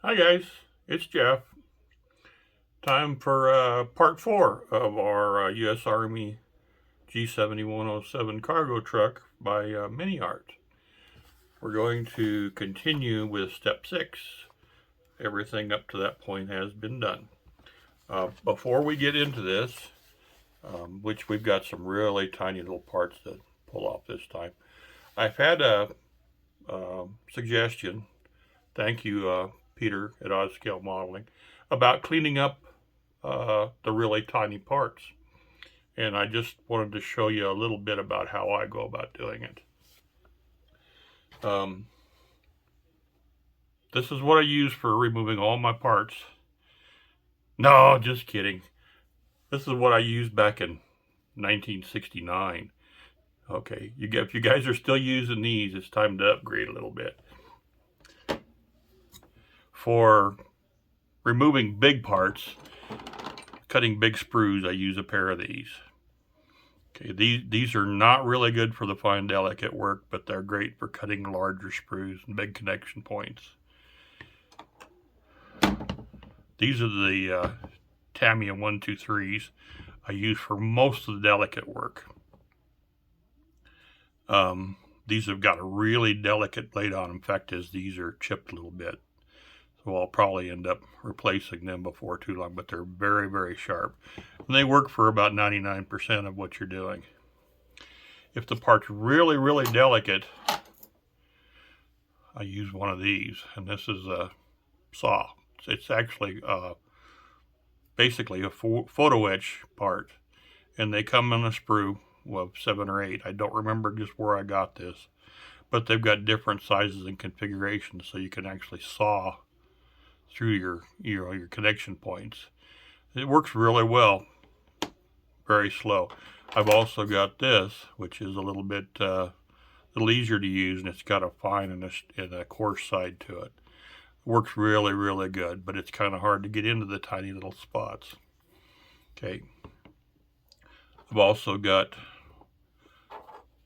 Hi guys, it's Jeff. Time for part 4 of our U.S. Army G7107 cargo truck by MiniArt. We're going to continue with step 6. Everything up to that point has been done. Before we get into this, which we've got some really tiny little parts to pull off this time, I've had a suggestion. Thank you, Peter at Odscale Modeling, about cleaning up the really tiny parts. And I just wanted to show you a little bit about how I go about doing it. This is what I use for removing all my parts. No, just kidding. This is what I used back in 1969. Okay, if you guys are still using these, it's time to upgrade a little bit. For removing big parts, cutting big sprues, I use a pair of these. Okay, these are not really good for the fine delicate work, but they're great for cutting larger sprues and big connection points. These are the Tamiya 123s I use for most of the delicate work. These have got a really delicate blade on them. In fact, these are chipped a little bit. So I'll probably end up replacing them before too long, but they're very, very sharp. And they work for about 99% of what you're doing. If the part's really, really delicate, I use one of these, and this is a saw. It's actually basically a photo etch part, and they come in a sprue of 7 or 8. I don't remember just where I got this, but they've got different sizes and configurations, so you can actually saw through your connection points. It works really well, very slow. I've also got this, which is a little bit easier to use, and it's got a fine and a coarse side to it. It works really, really good, but it's kind of hard to get into the tiny little spots. Okay. I've also got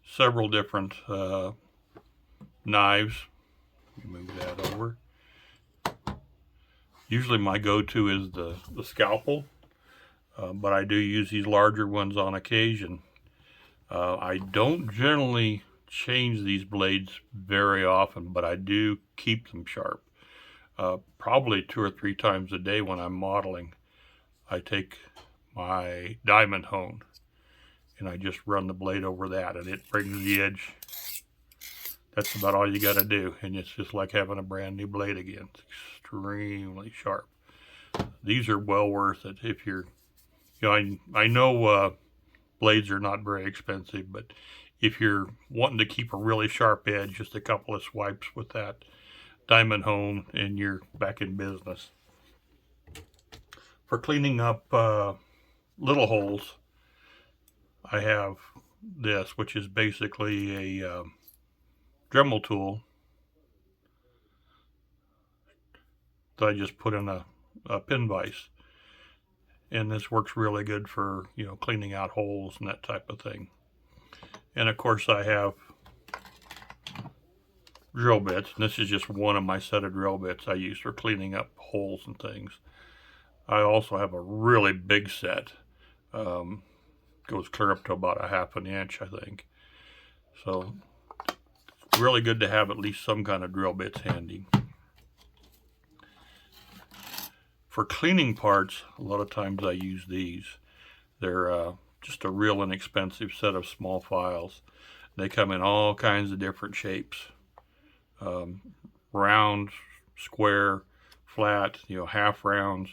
several different knives. Move that over. Usually my go-to is the scalpel, but I do use these larger ones on occasion. I don't generally change these blades very often, but I do keep them sharp. Probably 2 or 3 times a day when I'm modeling, I take my diamond hone and I just run the blade over that, and it brings the edge. That's about all you got to do, and it's just like having a brand new blade again. It's extremely sharp. These are well worth it if you're, I know blades are not very expensive, but if you're wanting to keep a really sharp edge, just a couple of swipes with that diamond hone and you're back in business. For cleaning up little holes, I have this, which is basically a Dremel tool that I just put in a pin vise, and this works really good for cleaning out holes and that type of thing. And of course I have drill bits, and this is just one of my set of drill bits I use for cleaning up holes and things. I also have a really big set, goes clear up to about 1/2 inch, I think. So it's really good to have at least some kind of drill bits handy. For cleaning parts, a lot of times I use these. They're just a real inexpensive set of small files. They come in all kinds of different shapes. Round, square, flat, half rounds,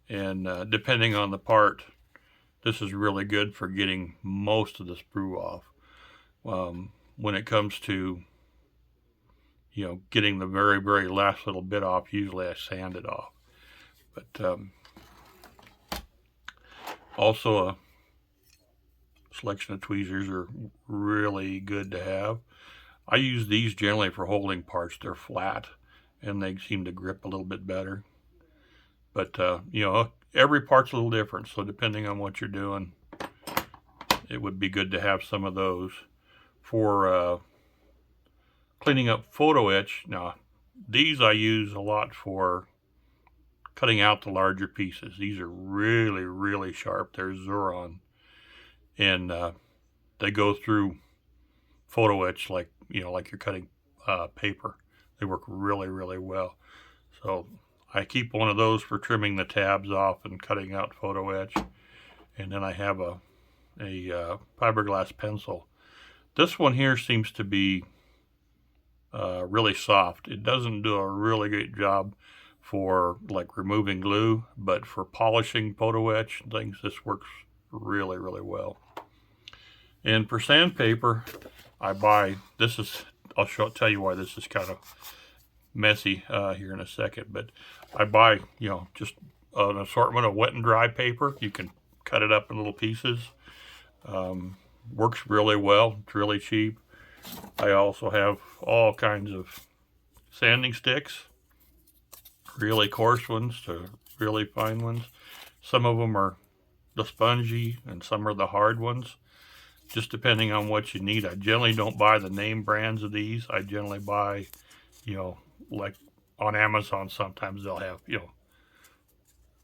and depending on the part, this is really good for getting most of the sprue off. When it comes to getting the very, very last little bit off, usually I sand it off. But also a selection of tweezers are really good to have. I use these generally for holding parts. They're flat and they seem to grip a little bit better. But every part's a little different, so depending on what you're doing, it would be good to have some of those. For cleaning up photo etch, now these I use a lot for cutting out the larger pieces. These are really, really sharp. They're Xuron, and they go through photo etch like like you're cutting paper. They work really, really well. So I keep one of those for trimming the tabs off and cutting out photo etch, and then I have a fiberglass pencil. This one here seems to be really soft. It doesn't do a really great job for like removing glue, but for polishing photo etch and things, this works really, really well. And for sandpaper, I buy, this is, tell you why this is kind of messy here in a second, but I buy, just an assortment of wet and dry paper. You can cut it up in little pieces. Works really well. It's really cheap. I also have all kinds of sanding sticks, really coarse ones to really fine ones. Some of them are the spongy and some are the hard ones, just depending on what you need. I generally don't buy the name brands of these. I generally buy, like on Amazon, sometimes they'll have,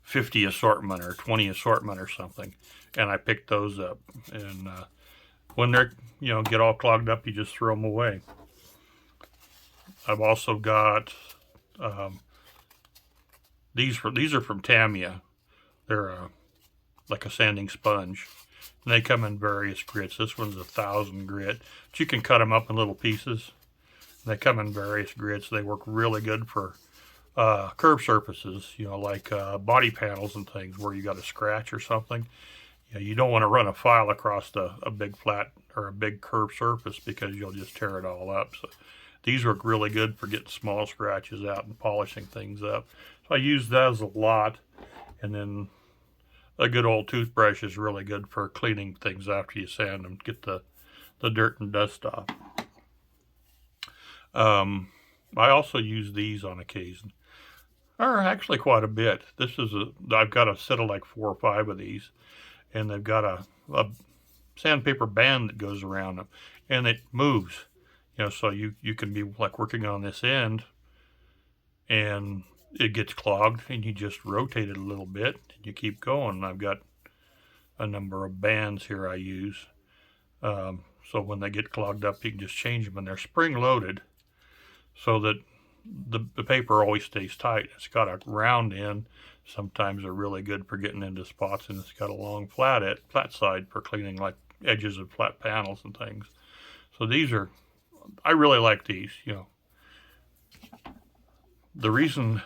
50 assortment or 20 assortment or something, and I pick those up. And when they're, get all clogged up, you just throw them away. I've also got these are from Tamiya. They're like a sanding sponge, and they come in various grits. This one's 1,000 grit, but you can cut them up in little pieces. They come in various grits. They work really good for curved surfaces, like body panels and things where you got a scratch or something. You don't want to run a file across a big flat or a big curved surface because you'll just tear it all up. So these work really good for getting small scratches out and polishing things up. So I use those a lot. And then a good old toothbrush is really good for cleaning things after you sand them, get the dirt and dust off. I also use these on occasion, or actually quite a bit. I've got a set of like 4 or 5 of these, and they've got a sandpaper band that goes around them, and it moves. So you can be like working on this end, and it gets clogged, and you just rotate it a little bit, and you keep going. I've got a number of bands here I use, so when they get clogged up, you can just change them, and they're spring-loaded, so that the paper always stays tight. It's got a round end. Sometimes they're really good for getting into spots, and it's got a long flat side for cleaning like edges of flat panels and things. So I really like these. The reason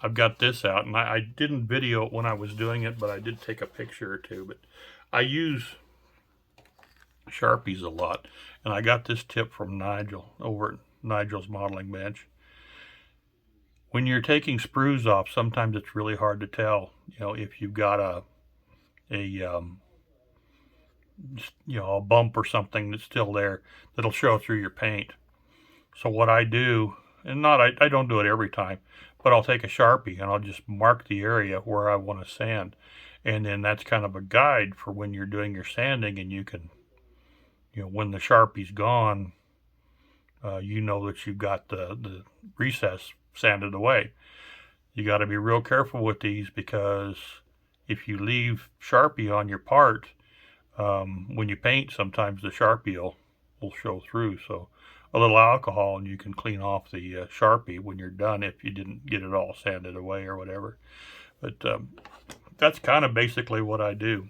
I've got this out, and I didn't video it when I was doing it, but I did take a picture or two. But I use Sharpies a lot, and I got this tip from Nigel over at Nigel's Modeling Bench. When you're taking sprues off, sometimes it's really hard to tell, if you've got a bump or something that's still there that'll show through your paint. So what I do, and I don't do it every time, but I'll take a Sharpie and I'll just mark the area where I want to sand, and then that's kind of a guide for when you're doing your sanding, and you can, when the Sharpie's gone, that you've got the recess sanded away. You got to be real careful with these, because if you leave Sharpie on your part, when you paint, sometimes the Sharpie will show through. So a little alcohol and you can clean off the Sharpie when you're done, if you didn't get it all sanded away or whatever. But that's kind of basically what I do.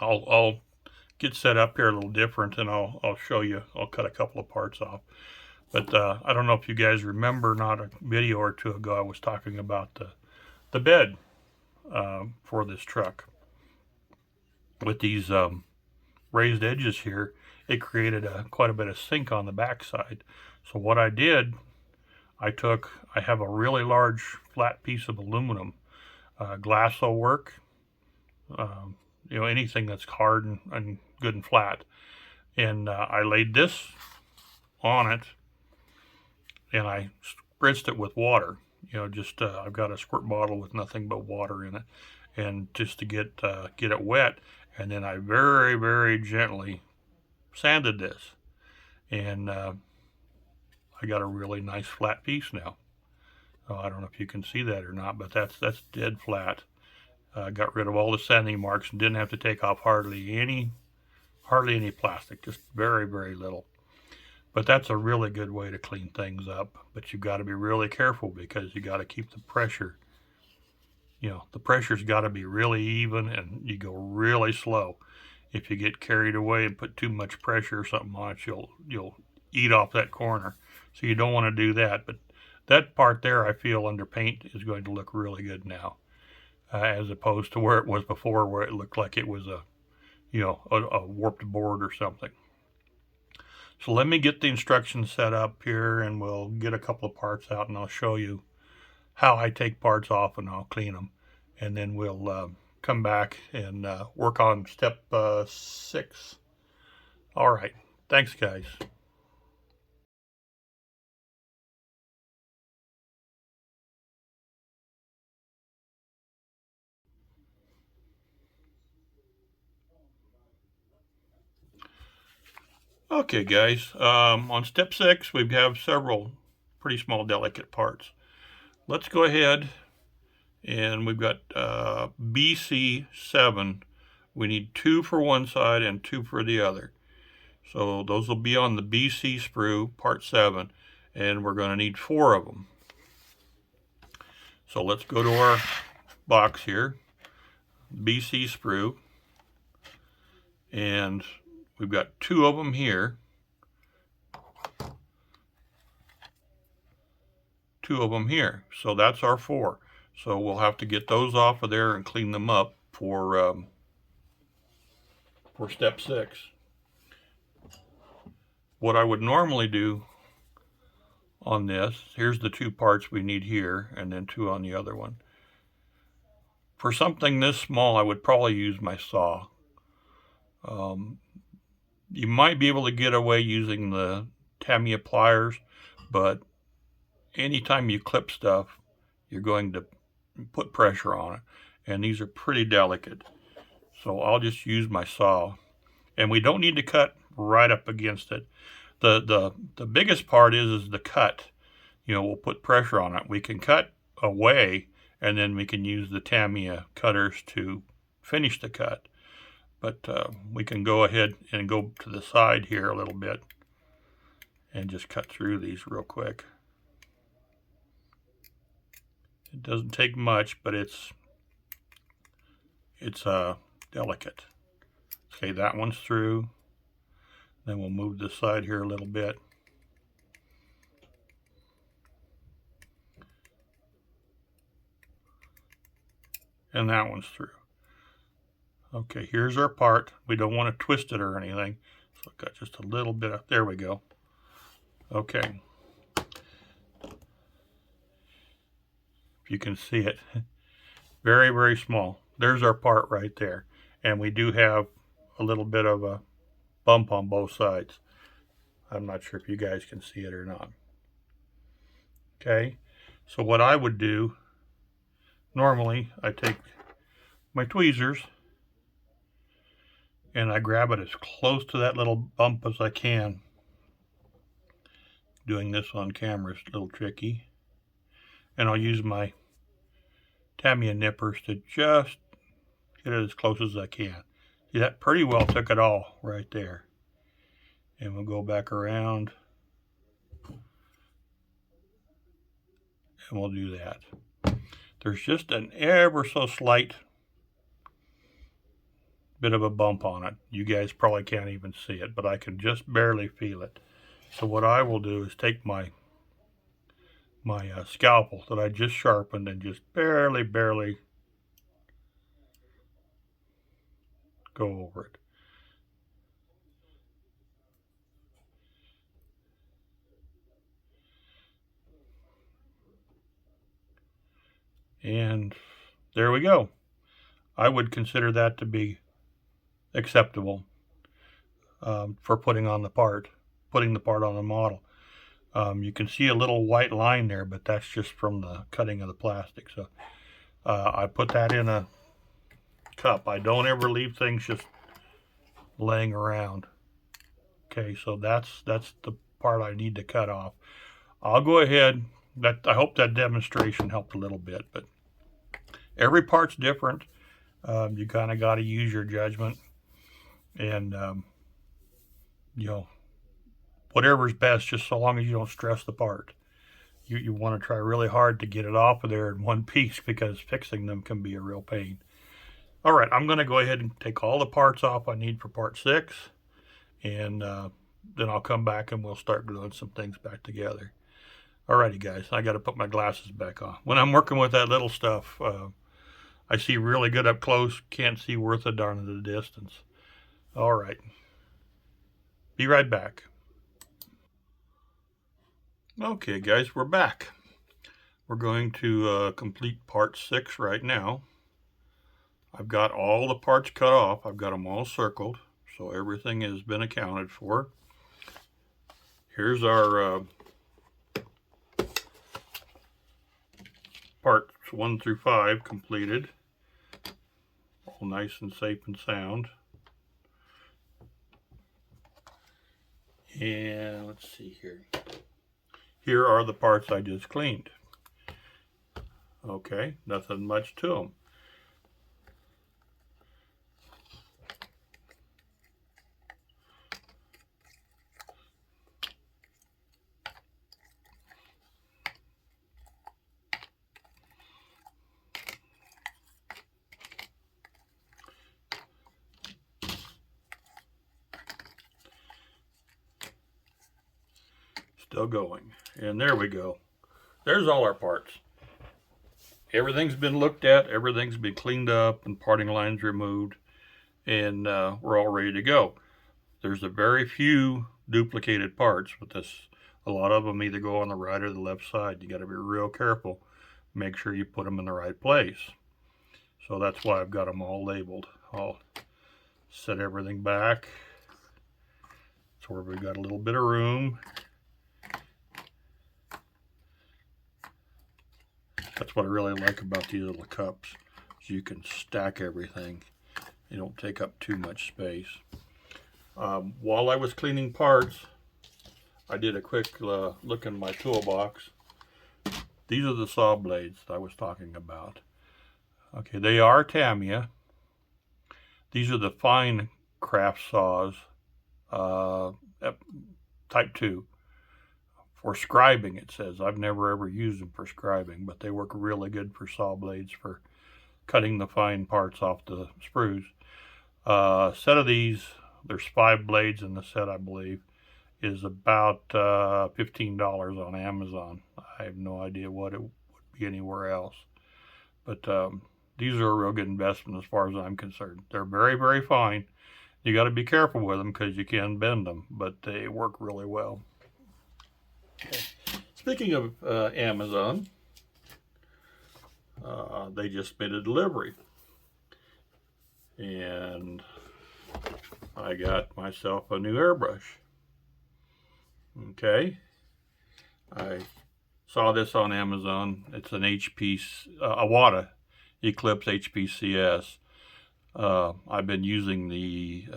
I'll get set up here a little different, and I'll show you. I'll cut a couple of parts off. But I don't know if you guys remember, not a video or two ago, I was talking about the bed for this truck. With these raised edges here, it created quite a bit of sink on the backside. So what I did, I have a really large flat piece of aluminum. Glass will work. Anything that's hard and good and flat. And I laid this on it, and I spritzed it with water. I've got a squirt bottle with nothing but water in it, and just to get it wet. And then I very, very gently sanded this, and I got a really nice flat piece now. Oh, I don't know if you can see that or not, but that's dead flat. Got rid of all the sanding marks and didn't have to take off hardly any plastic, just very, very little. But that's a really good way to clean things up. But you've got to be really careful because you got to keep the pressure. You know, the pressure's got to be really even, and you go really slow. If you get carried away and put too much pressure or something on it, you'll eat off that corner. So you don't want to do that. But that part there, I feel under paint is going to look really good now, as opposed to where it was before, where it looked like it was a warped board or something. So let me get the instructions set up here, and we'll get a couple of parts out, and I'll show you how I take parts off and I'll clean them. And then we'll come back and work on step 6. All right. Thanks, guys. Okay, guys. On step 6, we have several pretty small, delicate parts. Let's go ahead, and we've got BC7. We need 2 for one side and 2 for the other. So those will be on the BC sprue, part 7, and we're going to need 4 of them. So let's go to our box here, BC sprue, and we've got 2 of them here, 2 of them here. So that's our 4. So we'll have to get those off of there and clean them up for step 6. What I would normally do on this, here's the 2 parts we need here, and then 2 on the other one. For something this small, I would probably use my saw. You might be able to get away using the Tamiya pliers, but anytime you clip stuff, you're going to put pressure on it, and these are pretty delicate. So I'll just use my saw, and we don't need to cut right up against it. The biggest part is the cut. You know, we'll put pressure on it. We can cut away, and then we can use the Tamiya cutters to finish the cut. But we can go ahead and go to the side here a little bit and just cut through these real quick. It doesn't take much, but it's delicate. Okay, that one's through. Then we'll move this side here a little bit. And that one's through. Okay, here's our part. We don't want to twist it or anything. So I've got just a little bit of, there we go. Okay. If you can see it, very, very small. There's our part right there. And we do have a little bit of a bump on both sides. I'm not sure if you guys can see it or not. Okay, so what I would do, normally I take my tweezers and I grab it as close to that little bump as I can. Doing this on camera is a little tricky. And I'll use my Tamiya nippers to just get it as close as I can. See, that pretty well took it all right there. And we'll go back around. And we'll do that. There's just an ever so slight bit of a bump on it. You guys probably can't even see it, but I can just barely feel it. So what I will do is take my scalpel that I just sharpened and just barely go over it. And there we go. I would consider that to be acceptable for putting the part on the model. You can see a little white line there, but that's just from the cutting of the plastic. So I put that in a cup. I don't ever leave things just laying around. Okay, so that's the part I need to cut off. I'll go ahead, I hope that demonstration helped a little bit, but every part's different. You kind of got to use your judgment, and you know, whatever's best, just so long as you don't stress the part. You want to try really hard to get it off of there in one piece, because fixing them can be a real pain. All right, I'm going to go ahead and take all the parts off I need for part 6, and then I'll come back and we'll start gluing some things back together. Alrighty guys, I got to put my glasses back on. When I'm working with that little stuff, I see really good up close, can't see worth a darn at a distance. Alright, be right back. Okay guys, we're back. We're going to complete part 6 right now. I've got all the parts cut off. I've got them all circled, so everything has been accounted for. Here's our parts 1 through 5 completed. All nice and safe and sound. And let's see here. Here are the parts I just cleaned. Okay, nothing much to them. Still going. And there we go. There's all our parts. Everything's been looked at, everything's been cleaned up and parting lines removed, and we're all ready to go. There's a very few duplicated parts with this. A lot of them either go on the right or the left side. You got to be real careful. Make sure you put them in the right place. So that's why I've got them all labeled. I'll set everything back. So where we've got a little bit of room. That's what I really like about these little cups, is you can stack everything. They don't take up too much space. While I was cleaning parts, I did a quick look in my toolbox. These are the saw blades I was talking about. Okay, they are Tamiya. These are the fine craft saws, type 2. For scribing, it says. I've never ever used them for scribing, but they work really good for saw blades for cutting the fine parts off the sprues. Set of these, there's 5 blades in the set, I believe, is about $15 on Amazon. I have no idea what it would be anywhere else. But these are a real good investment as far as I'm concerned. They're very, very fine. You got to be careful with them because you can bend them, but they work really well. Okay. Speaking of Amazon, they just made a delivery, and I got myself a new airbrush. Okay, I saw this on Amazon. It's an Awada Eclipse HPCS. I've been using the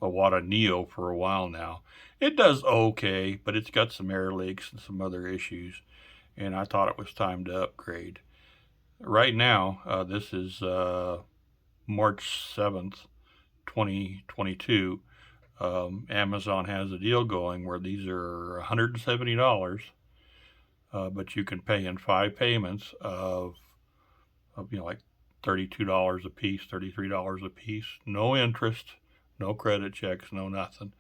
Awada Neo for a while now. It does okay, but it's got some air leaks and some other issues, and I thought it was time to upgrade. Right now, this is March 7th, 2022. Amazon has a deal going where these are $170, but you can pay in 5 payments of like $32 a piece, $33 a piece. No interest, no credit checks, no nothing.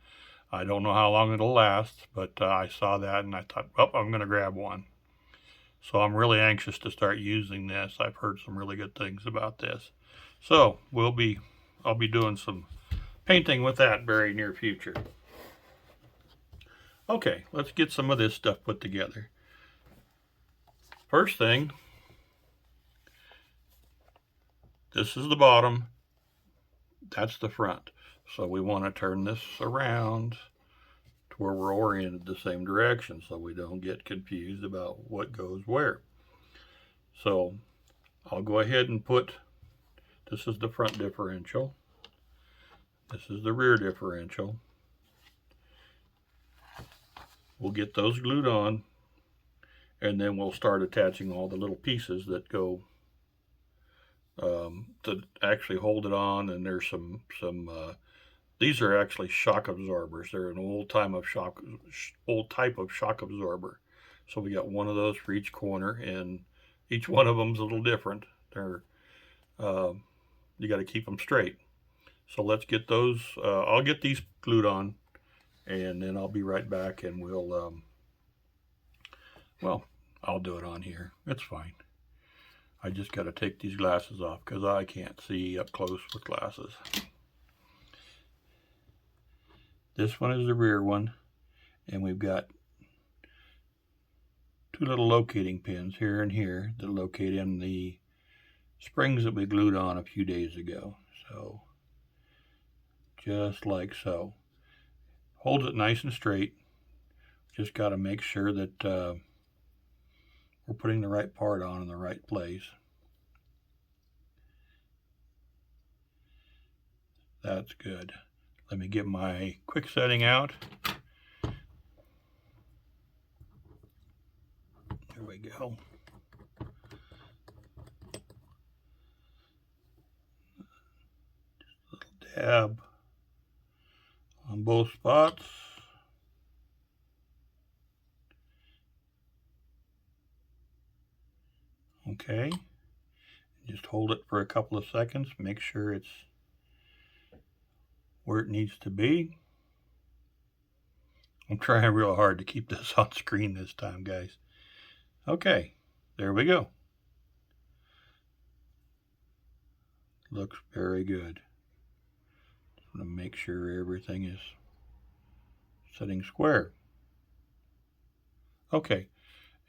I don't know how long it'll last, but I saw that and I thought, well, I'm going to grab one. So I'm really anxious to start using this. I've heard some really good things about this. So I'll be doing some painting with that very near future. Okay, let's get some of this stuff put together. First thing, this is the bottom, that's the front. So we want to turn this around to where we're oriented the same direction so we don't get confused about what goes where. So I'll go ahead and put, this is the front differential, this is the rear differential. We'll get those glued on, and then we'll start attaching all the little pieces that go to actually hold it on. And there's some these are actually shock absorbers. They're an old type of shock absorber. So we got one of those for each corner, and each one of them's a little different. They're you got to keep them straight. So let's get those. I'll get these glued on, and then I'll be right back, and we'll well, I'll do it on here. It's fine. I just got to take these glasses off because I can't see up close with glasses. This one is the rear one, and we've got two little locating pins here and here that locate in the springs that we glued on a few days ago. So just like so. Holds it nice and straight. Just got to make sure that we're putting the right part on in the right place. That's good. Let me get my quick setting out. There we go. Just a little dab on both spots. Okay. Just hold it for a couple of seconds. Make sure it's where it needs to be. I'm trying real hard to keep this on screen this time, guys. Okay, there we go. Looks very good. Just want to make sure everything is sitting square. Okay,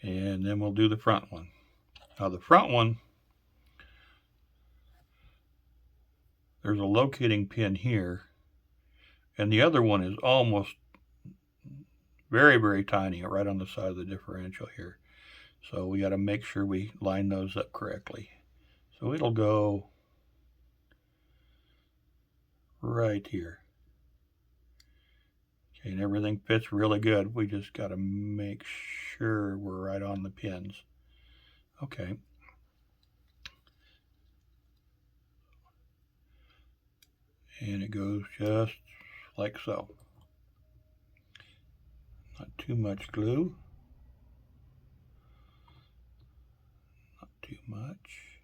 and then we'll do the front one. Now the front one, there's a locating pin here, and the other one is almost very, very tiny right on the side of the differential here. So we got to make sure we line those up correctly. So it'll go right here. Okay, and everything fits really good. We just got to make sure we're right on the pins. Okay. And it goes just like so. Not too much glue. Not too much.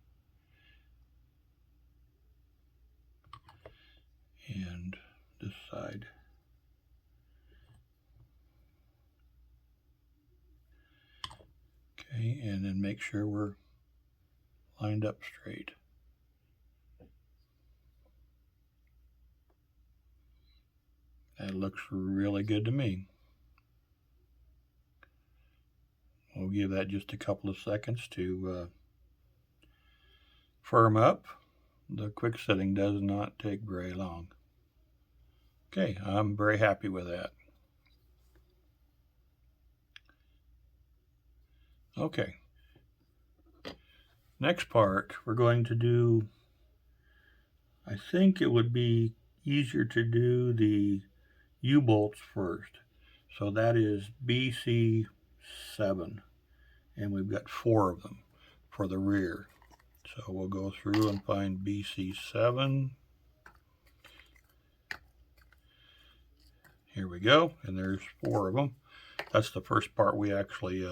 And this side. Okay, and then make sure we're lined up straight. That looks really good to me. We'll give that just a couple of seconds to firm up. The quick setting does not take very long. Okay, I'm very happy with that. Okay. Next part, we're going to do, I think it would be easier to do the U-bolts first. So that is BC7, and we've got 4 of them for the rear. So we'll go through and find BC7. Here we go, and there's 4 of them. That's the first part we actually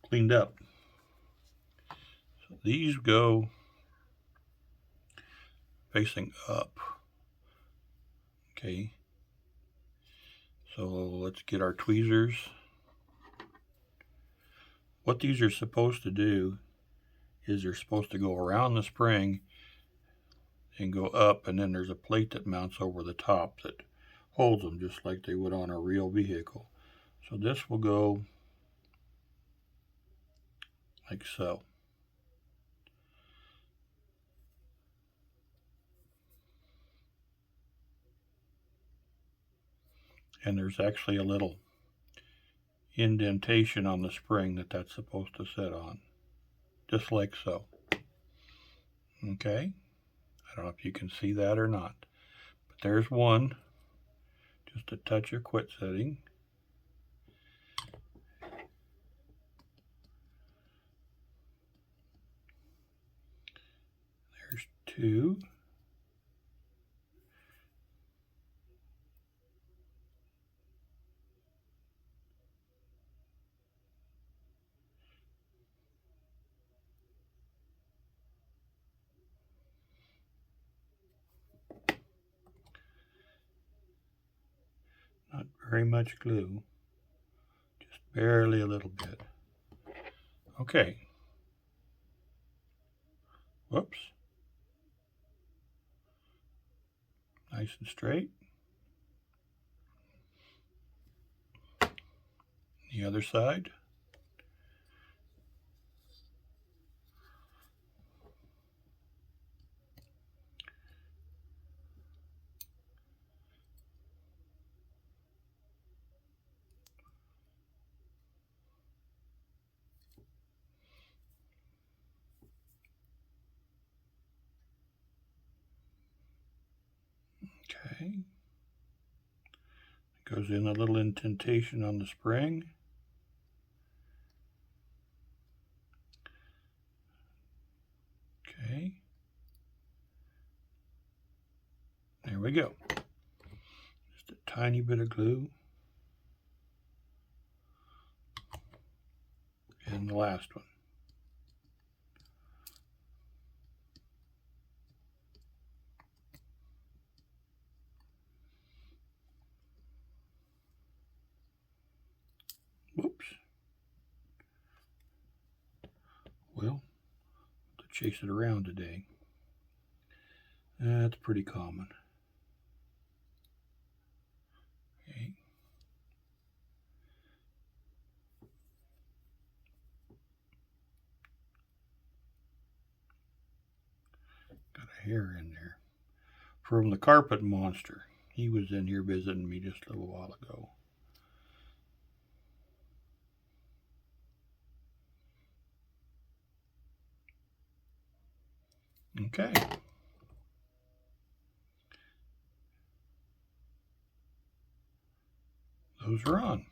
cleaned up. So these go facing up. Okay. So let's get our tweezers. What these are supposed to do is they're supposed to go around the spring and go up, and then there's a plate that mounts over the top that holds them just like they would on a real vehicle. So this will go like so. And there's actually a little indentation on the spring that that's supposed to sit on, just like so. Okay, I don't know if you can see that or not, but there's one, just a touch of quit setting. 2. Not very much glue, just barely a little bit. Okay. Whoops. Nice and straight. The other side. Okay. Goes in a little indentation on the spring. Okay. There we go. Just a tiny bit of glue. And the last one. Whoops. Well, to chase it around today. That's pretty common. Okay. Got a hair in there. From the carpet monster. He was in here visiting me just a little while ago. Okay. Those are on.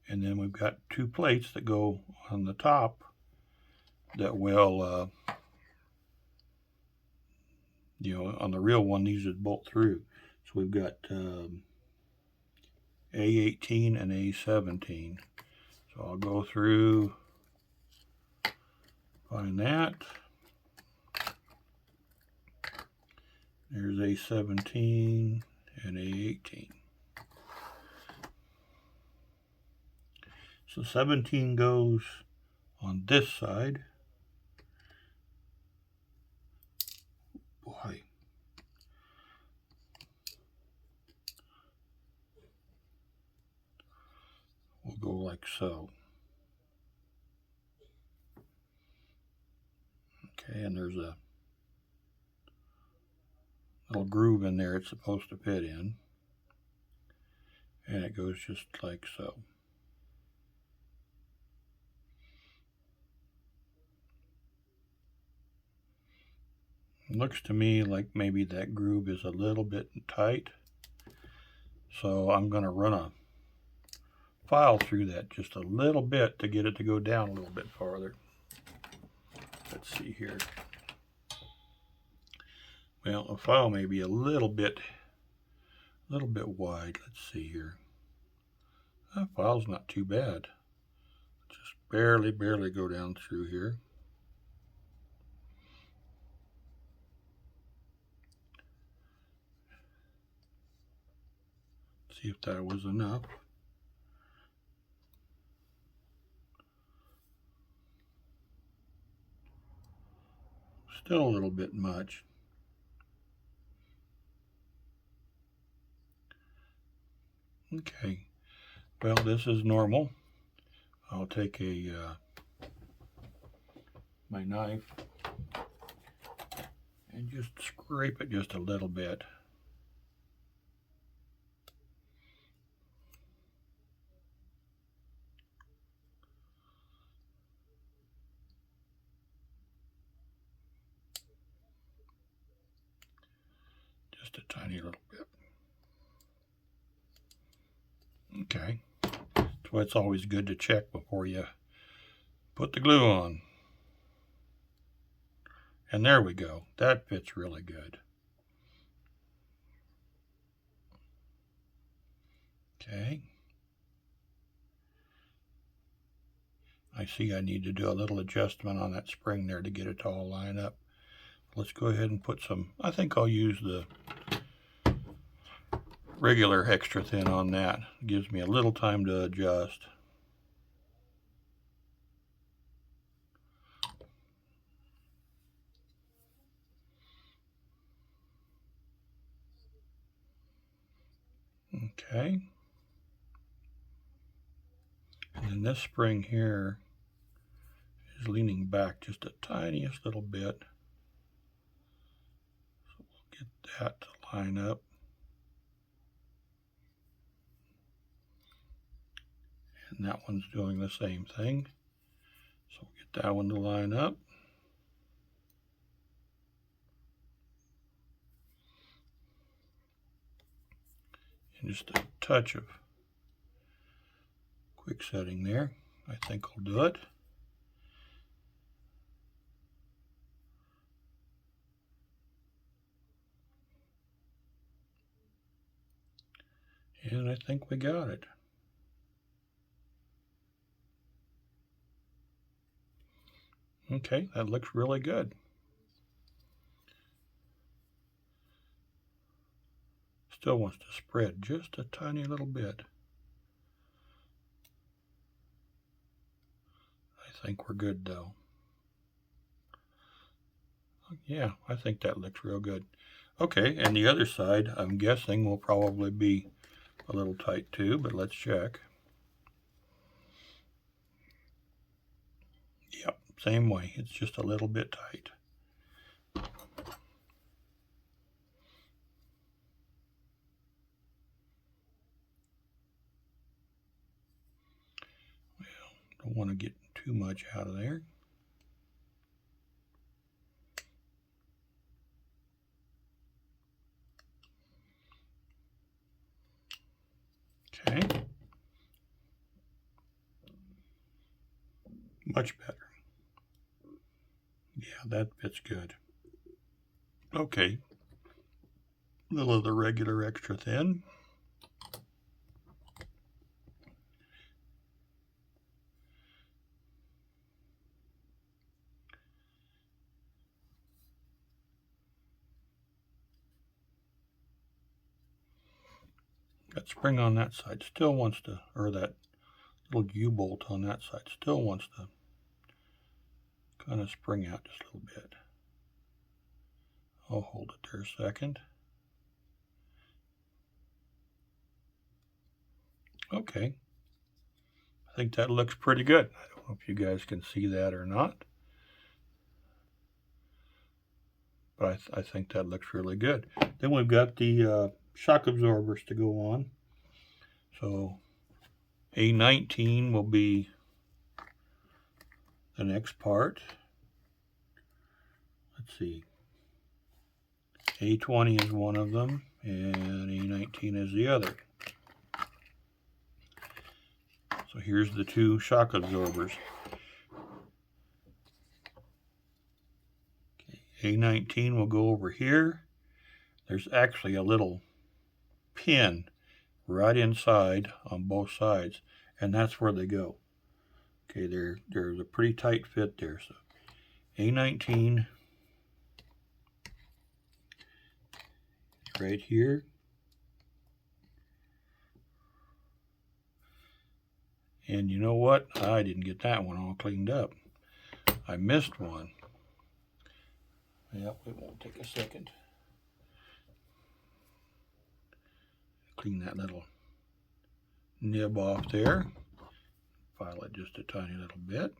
And then we've got 2 plates that go on the top that will, on the real one, these would bolt through. So we've got A18 and A17. So I'll go through, find that. There's A17 and A18. So 17 goes on this side. Boy. We'll go like so. Okay, and there's a little groove in there it's supposed to fit in. And it goes just like so. It looks to me like maybe that groove is a little bit tight. So I'm going to run a file through that just a little bit to get it to go down a little bit farther. Let's see here. Well, a file may be a little bit wide. Let's see here. That file's not too bad. Just barely go down through here. See if that was enough. Still a little bit much. Okay, well, this is normal. I'll take my knife and just scrape it just a little bit. Just a tiny little bit. Okay, that's why it's always good to check before you put the glue on. And there we go. That fits really good. Okay. I see I need to do a little adjustment on that spring there to get it to all line up. Let's go ahead and put some, I think I'll use the regular extra thin on that. It gives me a little time to adjust. Okay. And then this spring here is leaning back just a tiniest little bit. So we'll get that to line up. And that one's doing the same thing. So we'll get that one to line up. And just a touch of quick setting there, I think will do it. And I think we got it. Okay, that looks really good. Still wants to spread just a tiny little bit. I think we're good though. Yeah, I think that looks real good. Okay, and the other side, I'm guessing, will probably be a little tight too, but let's check. Yep, same way. It's just a little bit tight. Well, don't want to get too much out of there. Okay. Much better. Yeah, that fits good. Okay. A little of the regular extra thin. That spring on that side still wants to, or that little U-bolt on that side still wants to kind of spring out just a little bit. I'll hold it there a second. Okay. I think that looks pretty good. I don't know if you guys can see that or not, but I think that looks really good. Then we've got the shock absorbers to go on. So A19 will be the next part. Let's see. A20 is one of them, and A19 is the other. So here's the two shock absorbers. Okay, A19 will go over here. There's actually a little pin right inside on both sides, and that's where they go. Okay, there's a pretty tight fit there. So A19 right here. And you know what? I didn't get that one all cleaned up. I missed one. Yep, it won't take a second. Clean that little nib off there. File it just a tiny little bit.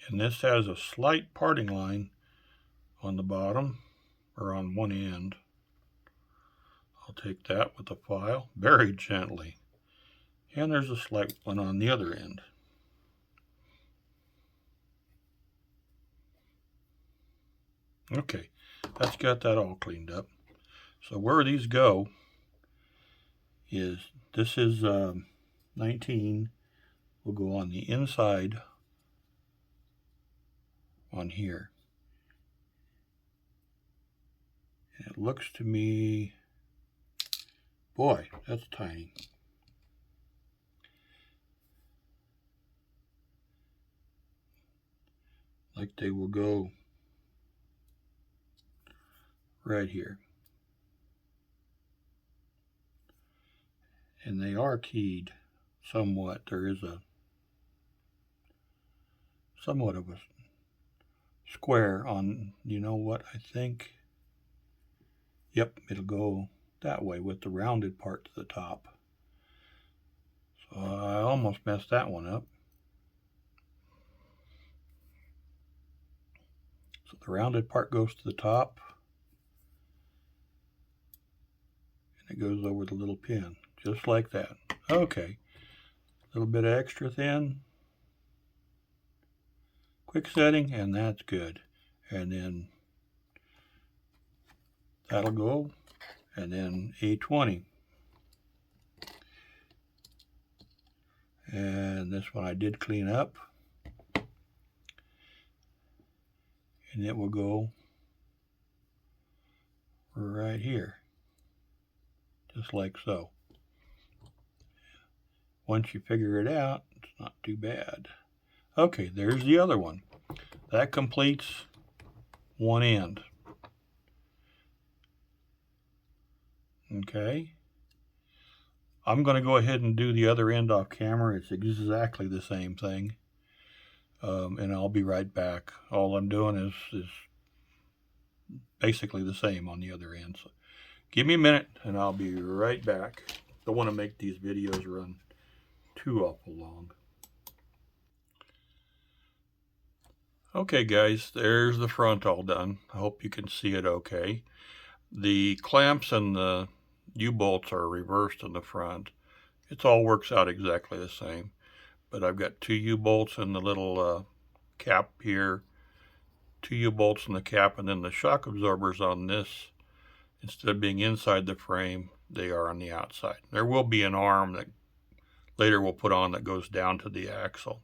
And this has a slight parting line on the bottom, or on one end. I'll take that with the file very gently. And there's a slight one on the other end. Okay, that's got that all cleaned up. So where these go is, this is 19, will go on the inside on here. And it looks to me, boy, that's tiny. Like they will go right here. And they are keyed somewhat. There is a somewhat of a square on, you know what, I think, yep, it'll go that way with the rounded part to the top. So I almost messed that one up. So the rounded part goes to the top, and it goes over the little pin, just like that. Okay, a little bit of extra thin, quick setting, and that's good. And then that'll go, and then A20. And this one I did clean up. And it will go right here, just like so. Once you figure it out, it's not too bad. Okay, there's the other one. That completes one end. Okay. I'm going to go ahead and do the other end off camera. It's exactly the same thing. And I'll be right back. All I'm doing is basically the same on the other end. So give me a minute and I'll be right back. Don't want to make these videos run too awful long. Okay guys, there's the front all done. I hope you can see it okay. The clamps and the U-bolts are reversed in the front. It all works out exactly the same. But I've got 2 U-bolts in the little cap here, 2 U-bolts in the cap, and then the shock absorbers on this, instead of being inside the frame, they are on the outside. There will be an arm that later we'll put on that goes down to the axle.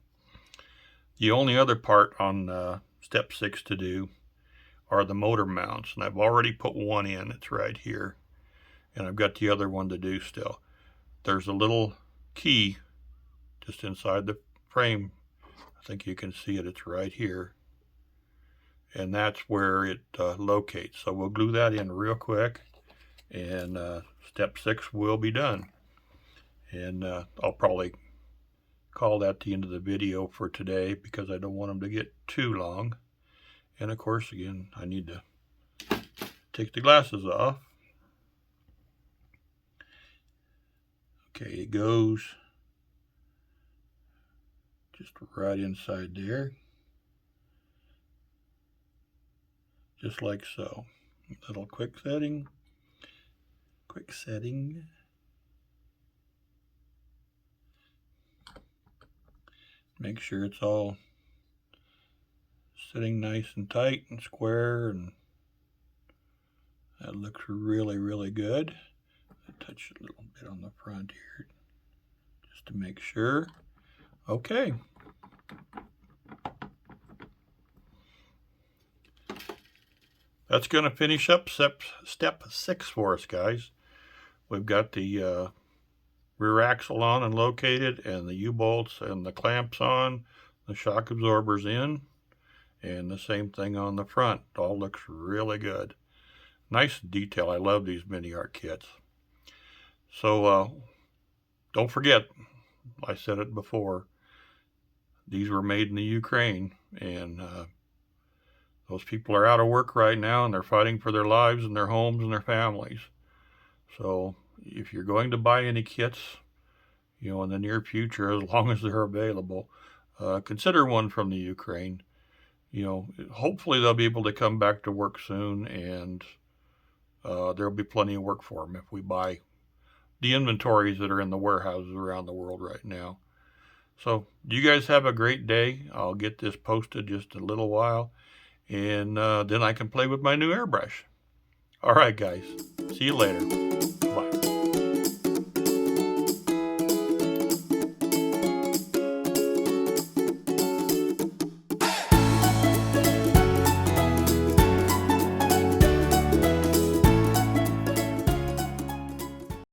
The only other part on step 6 to do are the motor mounts, and I've already put one in. It's right here, and I've got the other one to do still. There's a little key just inside the frame. I think you can see it. It's right here, and that's where it locates. So we'll glue that in real quick, and step 6 will be done. And I'll probably call that the end of the video for today because I don't want them to get too long. And of course, again, I need to take the glasses off. Okay, it goes just right inside there, just like so. Little quick setting. Make sure it's all sitting nice and tight and square, and that looks really, really good. I touch a little bit on the front here just to make sure. Okay. That's going to finish up step 6 for us, guys. We've got the rear axle on and located, and the U-bolts and the clamps on, the shock absorbers in, and the same thing on the front. All looks really good. Nice detail. I love these MiniArt kits. So don't forget, I said it before, these were made in the Ukraine, and those people are out of work right now, and they're fighting for their lives and their homes and their families. So if you're going to buy any kits, you know, in the near future, as long as they're available, consider one from the Ukraine. You know, hopefully they'll be able to come back to work soon, and there'll be plenty of work for them if we buy the inventories that are in the warehouses around the world right now. So you guys have a great day. I'll get this posted just a little while, and then I can play with my new airbrush. All right, guys. See you later.